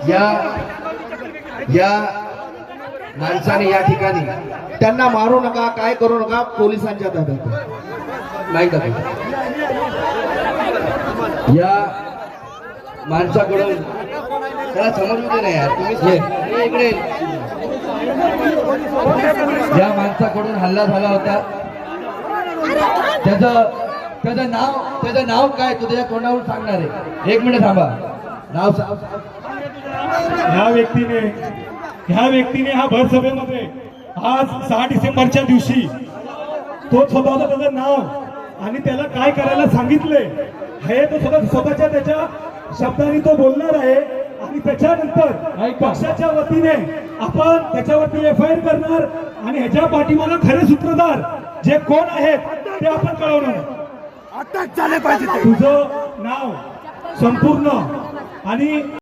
या माणसाने या ठिकाणी त्यांना मारू नका, काय करू नका, पोलिसांच्या ताब्यात नाही का या माणसाकडून त्याला समजू दे नाही यार तुम्ही इकडे या माणसाकडून हल्ला झाला होता त्याचं नाव काय तू त्याच्या तोंडावरून सांगणार आहे 1 मिनिट थांबा नाव ह्या व्यक्तीने हा भर सभेमध्ये आज 6 डिसेंबरच्या दिवशी तो स्वतःचं त्याचं नाव आणि त्याला काय करायला सांगितले हे तो स्वतःच्या त्याच्या शब्दांनी तो बोलणार आहे आणि त्याच्यानंतर पक्षाच्या वतीने आपण त्याच्यावरती FIR करणार आणि ह्याच्या पाठीमागे खरे सूत्रधार जे कोण आहेत ते आपण कळवणार. अटक झाले पाहिजे. तुझं नाव संपूर्ण आणि